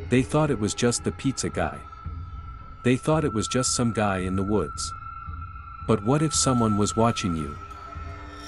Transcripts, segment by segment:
They thought it was just the pizza guy. They thought it was just some guy in the woods. But what if someone was watching you?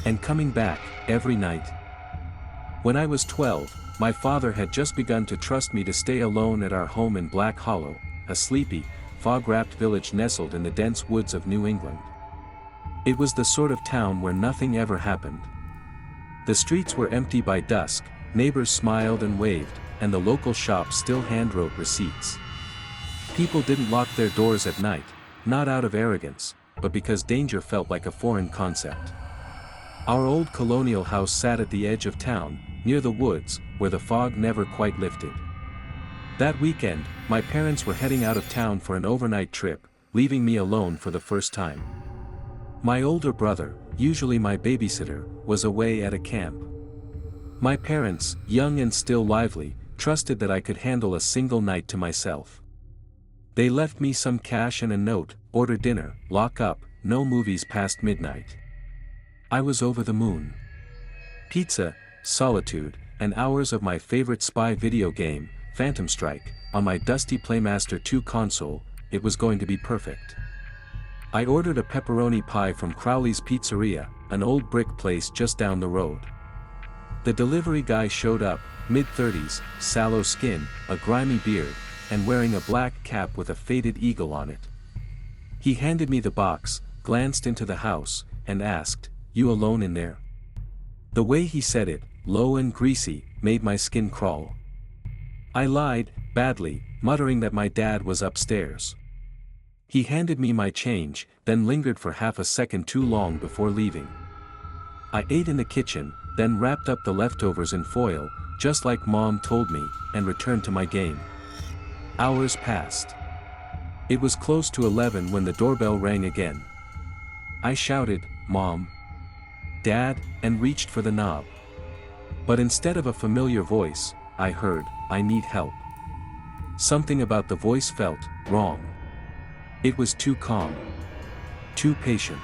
And coming back, every night? When I was 12, my father had just begun to trust me to stay alone at our home in Black Hollow, a sleepy, fog-wrapped village nestled in the dense woods of New England. It was the sort of town where nothing ever happened. The streets were empty by dusk, neighbors smiled and waved, and the local shops still hand-wrote receipts. People didn't lock their doors at night, not out of arrogance, but because danger felt like a foreign concept. Our old colonial house sat at the edge of town, near the woods, where the fog never quite lifted. That weekend, my parents were heading out of town for an overnight trip, leaving me alone for the first time. My older brother, usually my babysitter, was away at a camp. My parents, young and still lively, trusted that I could handle a single night to myself. They left me some cash and a note: order dinner, lock up, no movies past midnight. I was over the moon. Pizza, solitude, and hours of my favorite spy video game, Phantom Strike, on my dusty Playmaster 2 console. It was going to be perfect. I ordered a pepperoni pie from Crowley's Pizzeria, an old brick place just down the road. The delivery guy showed up, mid-30s, sallow skin, a grimy beard, and wearing a black cap with a faded eagle on it. He handed me the box, glanced into the house, and asked, "You alone in there?" The way he said it, low and greasy, made my skin crawl. I lied, badly, muttering that my dad was upstairs. He handed me my change, then lingered for half a second too long before leaving. I ate in the kitchen, then wrapped up the leftovers in foil, just like Mom told me, and returned to my game. Hours passed. It was close to 11 when the doorbell rang again. I shouted, "Mom! Dad," and reached for the knob. But instead of a familiar voice, I heard, "I need help." Something about the voice felt wrong. It was too calm. Too patient.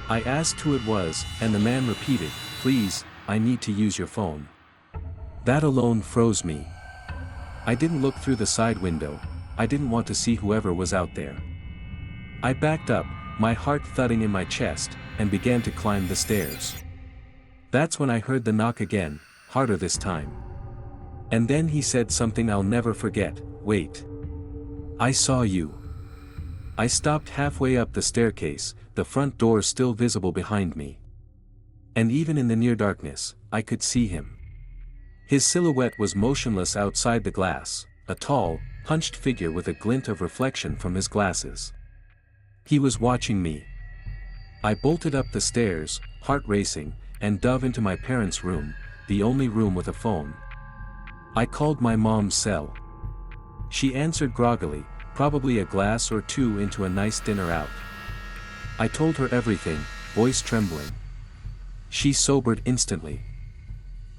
I asked who it was, and the man repeated, "Please, I need to use your phone." That alone froze me. I didn't look through the side window. I didn't want to see whoever was out there. I backed up, my heart thudding in my chest, and began to climb the stairs. That's when I heard the knock again, harder this time. And then he said something I'll never forget: "Wait. I saw you." I stopped halfway up the staircase, the front door still visible behind me. And even in the near darkness, I could see him. His silhouette was motionless outside the glass, a tall, hunched figure with a glint of reflection from his glasses. He was watching me. I bolted up the stairs, heart racing, and dove into my parents' room, the only room with a phone. I called my mom's cell. She answered groggily, probably a glass or two into a nice dinner out. I told her everything, voice trembling. She sobered instantly.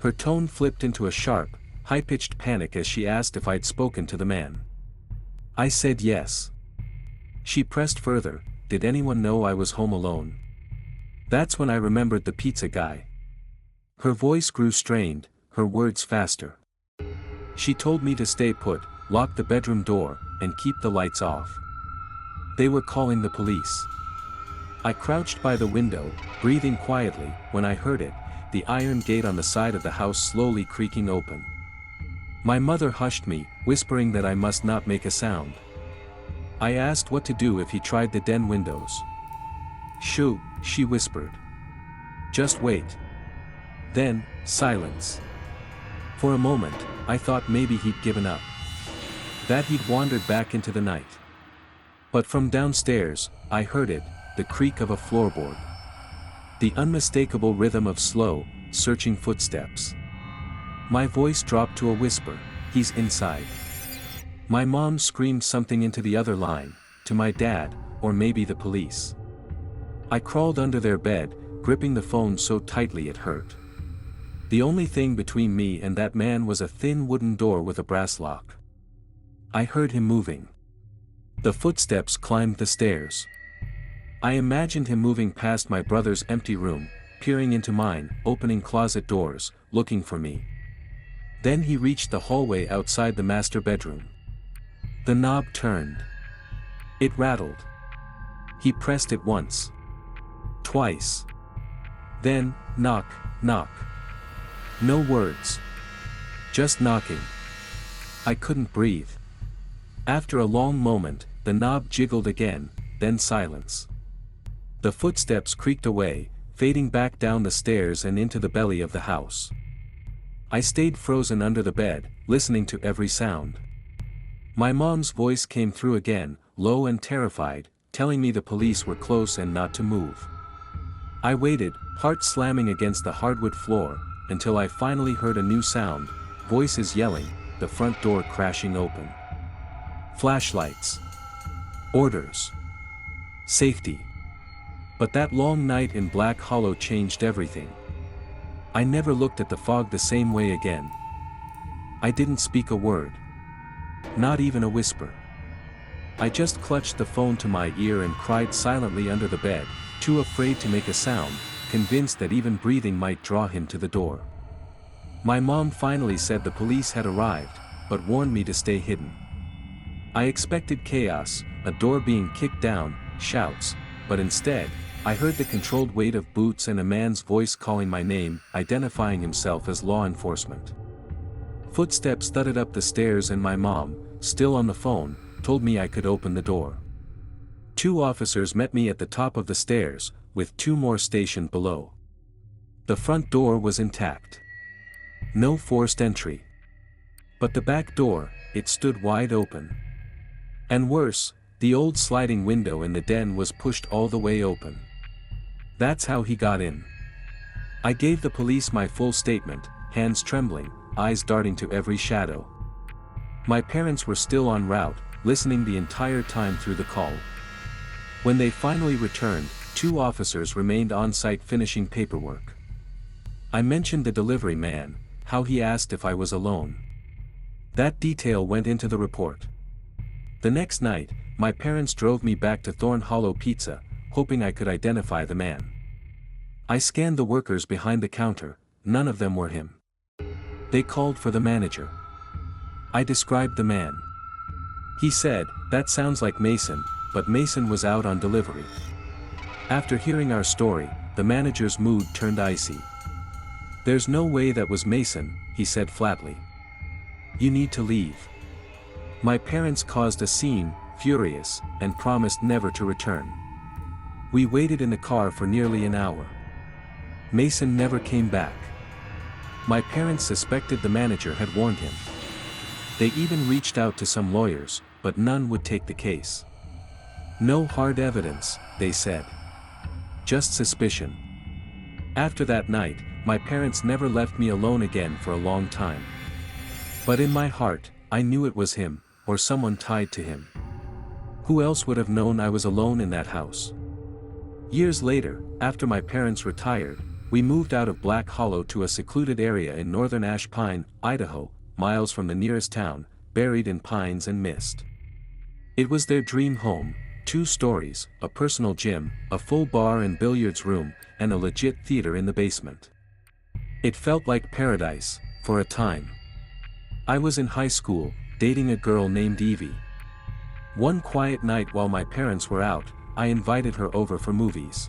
Her tone flipped into a sharp, high-pitched panic as she asked if I'd spoken to the man. I said yes. She pressed further, "Did anyone know I was home alone?" That's when I remembered the pizza guy. Her voice grew strained, her words faster. She told me to stay put, lock the bedroom door, and keep the lights off. They were calling the police. I crouched by the window, breathing quietly, when I heard it, the iron gate on the side of the house slowly creaking open. My mother hushed me, whispering that I must not make a sound. I asked what to do if he tried the den windows. "Shoo," she whispered. "Just wait." Then, silence. For a moment, I thought maybe he'd given up. That he'd wandered back into the night. But from downstairs, I heard it, the creak of a floorboard. The unmistakable rhythm of slow, searching footsteps. My voice dropped to a whisper, "He's inside." My mom screamed something into the other line, to my dad, or maybe the police. I crawled under their bed, gripping the phone so tightly it hurt. The only thing between me and that man was a thin wooden door with a brass lock. I heard him moving. The footsteps climbed the stairs. I imagined him moving past my brother's empty room, peering into mine, opening closet doors, looking for me. Then he reached the hallway outside the master bedroom. The knob turned. It rattled. He pressed it once. Twice. Then, knock, knock. No words. Just knocking. I couldn't breathe. After a long moment, the knob jiggled again, then silence. The footsteps creaked away, fading back down the stairs and into the belly of the house. I stayed frozen under the bed, listening to every sound. My mom's voice came through again, low and terrified, telling me the police were close and not to move. I waited, heart slamming against the hardwood floor, until I finally heard a new sound, voices yelling, the front door crashing open. Flashlights. Orders. Safety. But that long night in Black Hollow changed everything. I never looked at the fog the same way again. I didn't speak a word. Not even a whisper. I just clutched the phone to my ear and cried silently under the bed, too afraid to make a sound, convinced that even breathing might draw him to the door. My mom finally said the police had arrived, but warned me to stay hidden. I expected chaos, a door being kicked down, shouts, but instead, I heard the controlled weight of boots and a man's voice calling my name, identifying himself as law enforcement. Footsteps thudded up the stairs and my mom, still on the phone, told me I could open the door. 2 officers met me at the top of the stairs, with 2 more stationed below. The front door was intact. No forced entry. But the back door, it stood wide open. And worse, the old sliding window in the den was pushed all the way open. That's how he got in. I gave the police my full statement, hands trembling, eyes darting to every shadow. My parents were still en route, listening the entire time through the call. When they finally returned, 2 officers remained on site finishing paperwork. I mentioned the delivery man, how he asked if I was alone. That detail went into the report. The next night, my parents drove me back to Thorn Hollow Pizza, hoping I could identify the man. I scanned the workers behind the counter, none of them were him. They called for the manager. I described the man. He said, "That sounds like Mason," but Mason was out on delivery. After hearing our story, the manager's mood turned icy. "There's no way that was Mason," he said flatly. "You need to leave." My parents caused a scene, furious, and promised never to return. We waited in the car for nearly an hour. Mason never came back. My parents suspected the manager had warned him. They even reached out to some lawyers, but none would take the case. "No hard evidence," they said. "Just suspicion." After that night, my parents never left me alone again for a long time. But in my heart, I knew it was him, or someone tied to him. Who else would have known I was alone in that house? Years later, after my parents retired, we moved out of Black Hollow to a secluded area in northern Ashpine, Idaho, miles from the nearest town, buried in pines and mist. It was their dream home, 2 stories, a personal gym, a full bar and billiards room, and a legit theater in the basement. It felt like paradise, for a time. I was in high school, dating a girl named Evie. One quiet night while my parents were out, I invited her over for movies.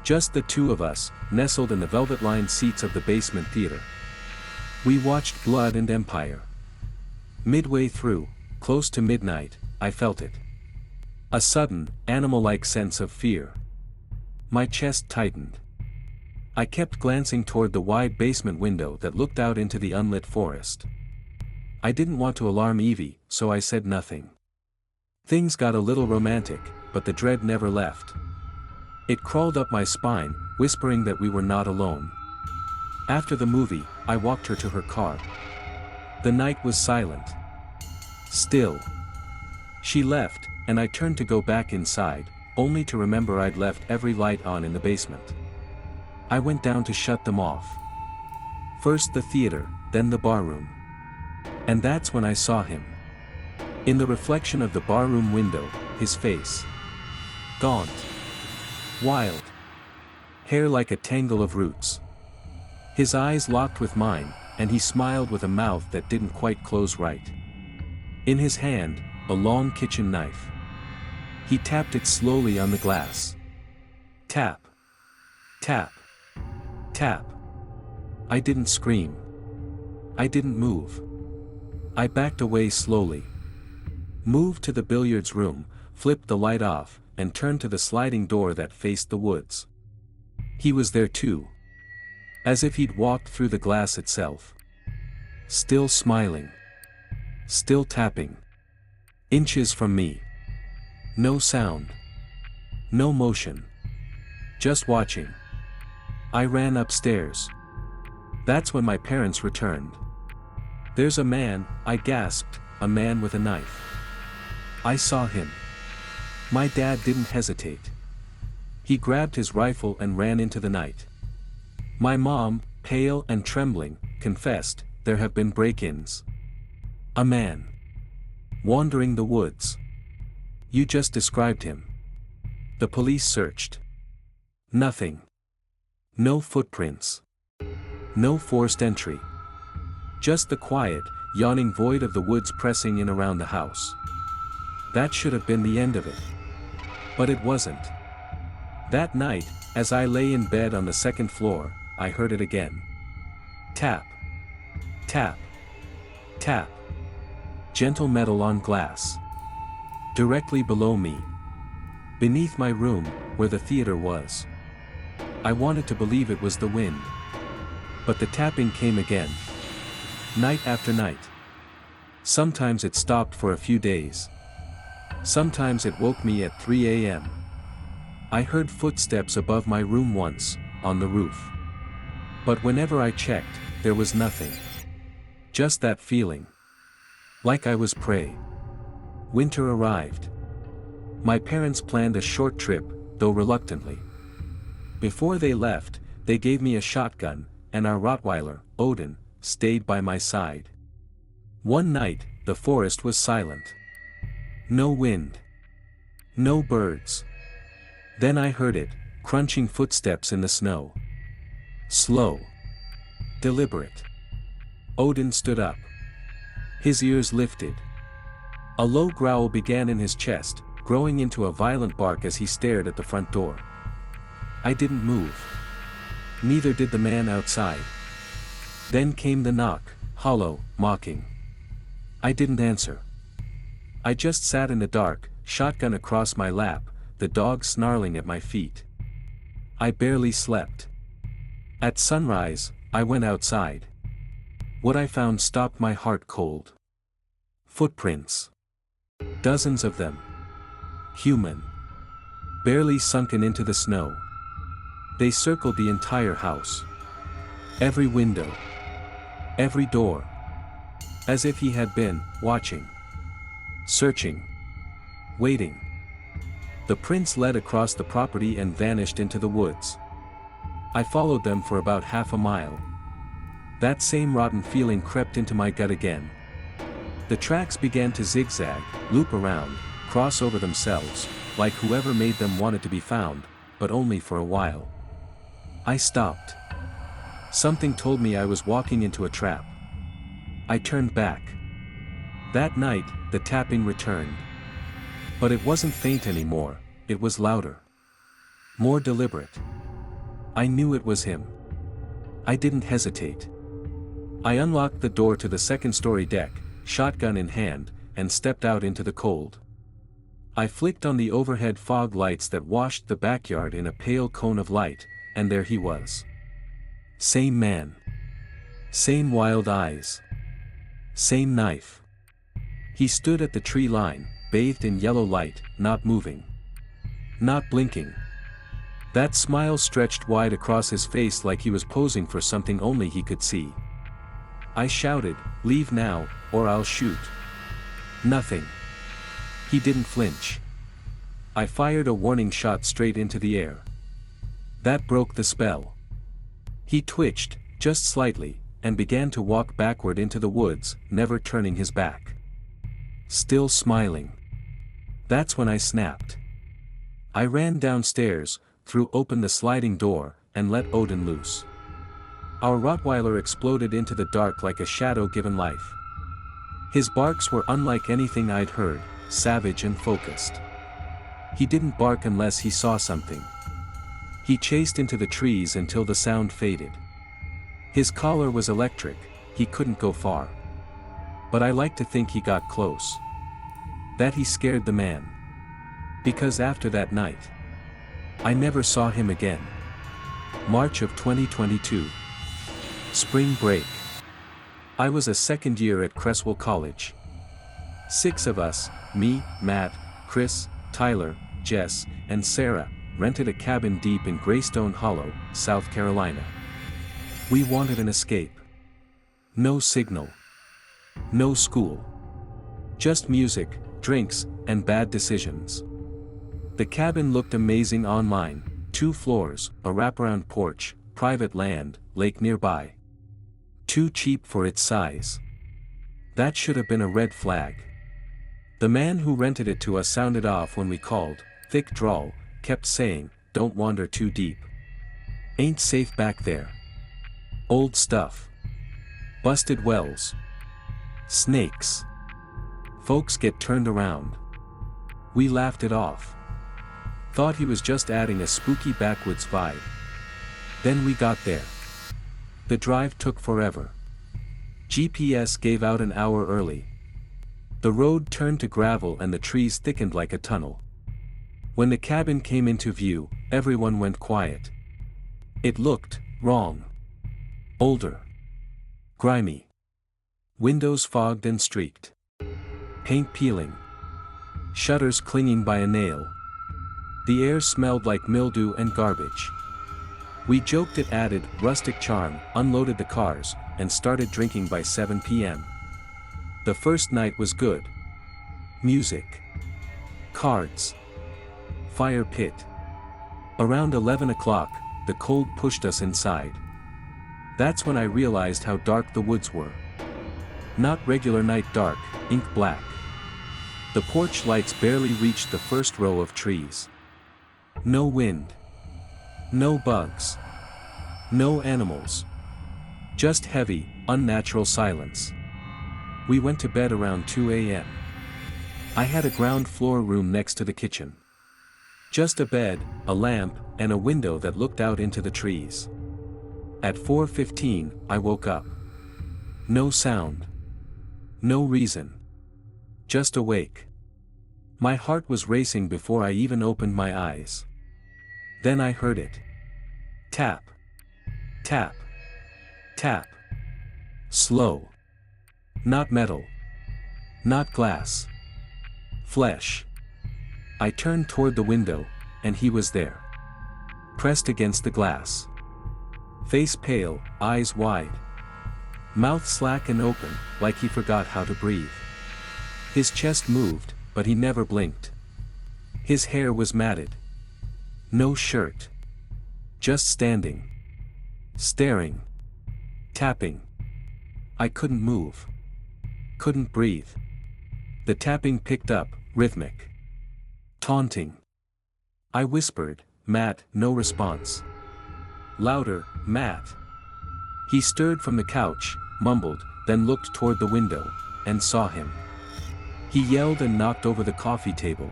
Just the 2 of us, nestled in the velvet-lined seats of the basement theater. We watched Blood and Empire. Midway through, close to midnight, I felt it. A sudden, animal-like sense of fear. My chest tightened. I kept glancing toward the wide basement window that looked out into the unlit forest. I didn't want to alarm Evie, so I said nothing. Things got a little romantic, but the dread never left. It crawled up my spine, whispering that we were not alone. After the movie, I walked her to her car. The night was silent. Still. She left, and I turned to go back inside, only to remember I'd left every light on in the basement. I went down to shut them off. First the theater, then the barroom. And that's when I saw him. In the reflection of the barroom window, his face. Gaunt. Wild. Hair like a tangle of roots. His eyes locked with mine, and he smiled with a mouth that didn't quite close right. In his hand, a long kitchen knife. He tapped it slowly on the glass. Tap. Tap. Tap. I didn't scream. I didn't move. I backed away slowly. Moved to the billiards room, flipped the light off, and turned to the sliding door that faced the woods. He was there too. As if he'd walked through the glass itself. Still smiling. Still tapping. Inches from me. No sound. No motion. Just watching. I ran upstairs. That's when my parents returned. "There's a man," I gasped, "a man with a knife." I saw him. My dad didn't hesitate. He grabbed his rifle and ran into the night. My mom, pale and trembling, confessed, "There have been break-ins. A man. Wandering the woods. You just described him." The police searched. Nothing. No footprints. No forced entry. Just the quiet, yawning void of the woods pressing in around the house. That should have been the end of it. But it wasn't. That night, as I lay in bed on the second floor, I heard it again. Tap. Tap. Tap. Gentle metal on glass. Directly below me. Beneath my room, where the theater was. I wanted to believe it was the wind. But the tapping came again. Night after night. Sometimes it stopped for a few days. Sometimes it woke me at 3 a.m. I heard footsteps above my room once, on the roof. But whenever I checked, there was nothing. Just that feeling. Like I was prey. Winter arrived. My parents planned a short trip, though reluctantly. Before they left, they gave me a shotgun, and our Rottweiler, Odin, stayed by my side. One night, the forest was silent. No wind. No birds. Then I heard it, crunching footsteps in the snow. Slow. Deliberate. Odin stood up. His ears lifted. A low growl began in his chest, growing into a violent bark as he stared at the front door. I didn't move. Neither did the man outside. Then came the knock, hollow, mocking. I didn't answer. I just sat in the dark, shotgun across my lap, the dog snarling at my feet. I barely slept. At sunrise, I went outside. What I found stopped my heart cold. Footprints. Dozens of them. Human. Barely sunken into the snow. They circled the entire house. Every window. Every door. As if he had been, watching. Searching. Waiting. The prints led across the property and vanished into the woods. I followed them for about half a mile. That same rotten feeling crept into my gut again. The tracks began to zigzag, loop around, cross over themselves, like whoever made them wanted to be found, but only for a while. I stopped. Something told me I was walking into a trap. I turned back. That night, the tapping returned. But it wasn't faint anymore, it was louder. More deliberate. I knew it was him. I didn't hesitate. I unlocked the door to the second-story deck, shotgun in hand, and stepped out into the cold. I flicked on the overhead fog lights that washed the backyard in a pale cone of light, and there he was. Same man. Same wild eyes. Same knife. He stood at the tree line, bathed in yellow light, not moving. Not blinking. That smile stretched wide across his face like he was posing for something only he could see. I shouted, "Leave now, or I'll shoot." Nothing. He didn't flinch. I fired a warning shot straight into the air. That broke the spell. He twitched, just slightly, and began to walk backward into the woods, never turning his back. Still smiling. That's when I snapped. I ran downstairs, threw open the sliding door, and let Odin loose. Our Rottweiler exploded into the dark like a shadow given life. His barks were unlike anything I'd heard, savage and focused. He didn't bark unless he saw something. He chased into the trees until the sound faded. His collar was electric, he couldn't go far. But I like to think he got close. That he scared the man. Because after that night, I never saw him again. March of 2022. Spring break. I was a second year at Creswell College. 6 of us, me, Matt, Chris, Tyler, Jess, and Sarah, rented a cabin deep in Greystone Hollow, South Carolina. We wanted an escape. No signal. No school. Just music, drinks, and bad decisions. The cabin looked amazing online, 2 floors, a wraparound porch, private land, lake nearby. Too cheap for its size. That should have been a red flag. The man who rented it to us sounded off when we called, thick drawl, kept saying, "Don't wander too deep. Ain't safe back there. Old stuff. Busted wells. Snakes. Folks get turned around." We laughed it off. Thought he was just adding a spooky backwoods vibe. Then we got there. The drive took forever. GPS gave out an hour early. The road turned to gravel and the trees thickened like a tunnel. When the cabin came into view, everyone went quiet. It looked wrong. Older. Grimy. Windows fogged and streaked. Paint peeling. Shutters clinging by a nail. The air smelled like mildew and garbage. We joked it added rustic charm, unloaded the cars, and started drinking by 7 p.m. The first night was good. Music. Cards. Fire pit. Around 11 o'clock, the cold pushed us inside. That's when I realized how dark the woods were. Not regular night dark, ink black. The porch lights barely reached the first row of trees. No wind. No bugs. No animals. Just heavy, unnatural silence. We went to bed around 2 a.m. I had a ground floor room next to the kitchen. Just a bed, a lamp, and a window that looked out into the trees. At 4:15, I woke up. No sound. No reason. Just awake. My heart was racing before I even opened my eyes. Then I heard it. Tap. Tap. Tap. Slow. Not metal. Not glass. Flesh. I turned toward the window, and he was there. Pressed against the glass. Face pale, eyes wide. Mouth slack and open, like he forgot how to breathe. His chest moved, but he never blinked. His hair was matted. No shirt. Just standing. Staring. Tapping. I couldn't move. Couldn't breathe. The tapping picked up, rhythmic. Taunting. I whispered, "Matt," no response. Louder, "Matt." He stirred from the couch, mumbled, then looked toward the window, and saw him. He yelled and knocked over the coffee table.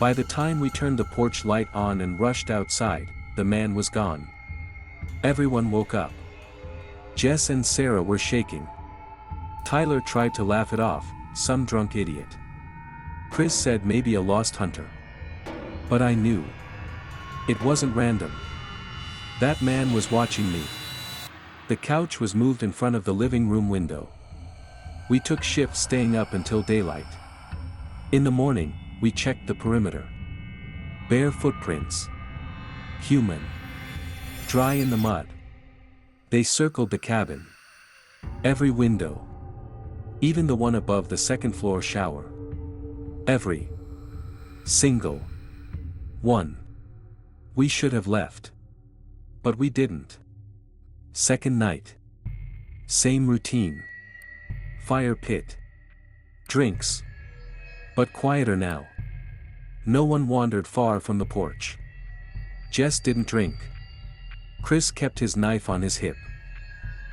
By the time we turned the porch light on and rushed outside, the man was gone. Everyone woke up. Jess and Sarah were shaking. Tyler tried to laugh it off, some drunk idiot. Chris said maybe a lost hunter. But I knew. It wasn't random. That man was watching me. The couch was moved in front of the living room window. We took shifts staying up until daylight. In the morning, we checked the perimeter. Bare footprints. Human. Dry in the mud. They circled the cabin. Every window. Even the one above the second-floor shower. Every single one. We should have left. But we didn't. Second night. Same routine. Fire pit. Drinks. But quieter now. No one wandered far from the porch. Jess didn't drink. Chris kept his knife on his hip.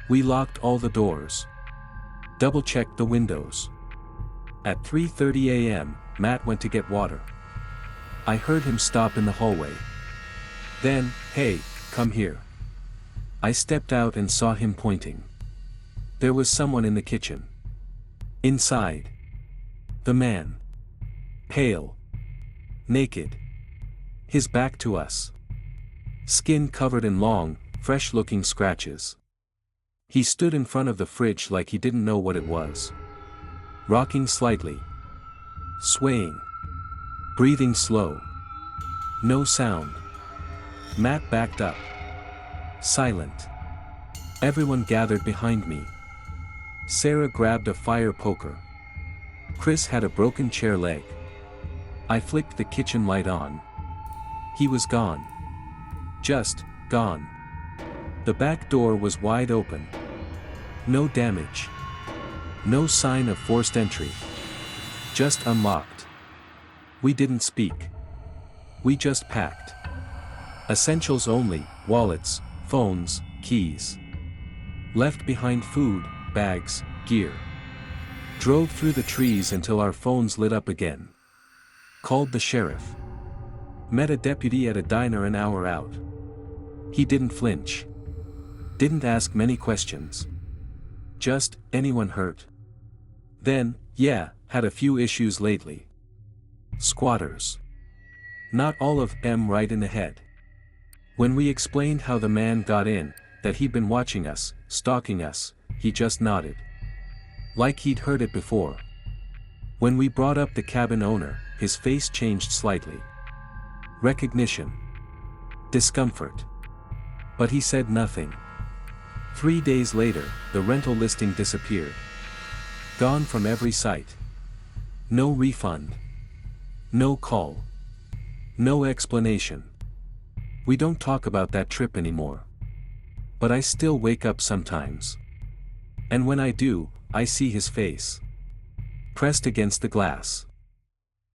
We locked all the doors. Double-checked the windows. At 3:30 a.m., Matt went to get water. I heard him stop in the hallway. Then, "Hey, come here." I stepped out and saw him pointing. There was someone in the kitchen. Inside. The man. Pale. Naked. His back to us. Skin covered in long, fresh-looking scratches. He stood in front of the fridge like he didn't know what it was. Rocking slightly. Swaying. Breathing slow. No sound. Matt backed up. Silent. Everyone gathered behind me. Sarah grabbed a fire poker. Chris had a broken chair leg. I flicked the kitchen light on. He was gone. Just, gone. The back door was wide open. No damage. No sign of forced entry. Just unlocked. We didn't speak. We just packed. Essentials only: wallets, phones, keys. Left behind food, bags, gear. Drove through the trees until our phones lit up again. Called the sheriff. Met a deputy at a diner an hour out. He didn't flinch. Didn't ask many questions. Just, "Anyone hurt?" Then, "Yeah, had a few issues lately." Squatters. Not all of them right in the head. When we explained how the man got in, that he'd been watching us, stalking us, he just nodded. Like he'd heard it before. When we brought up the cabin owner, his face changed slightly. Recognition. Discomfort. But he said nothing. 3 days later, the rental listing disappeared. Gone from every site. No refund. No call. No explanation. We don't talk about that trip anymore. But I still wake up sometimes. And when I do, I see his face. Pressed against the glass.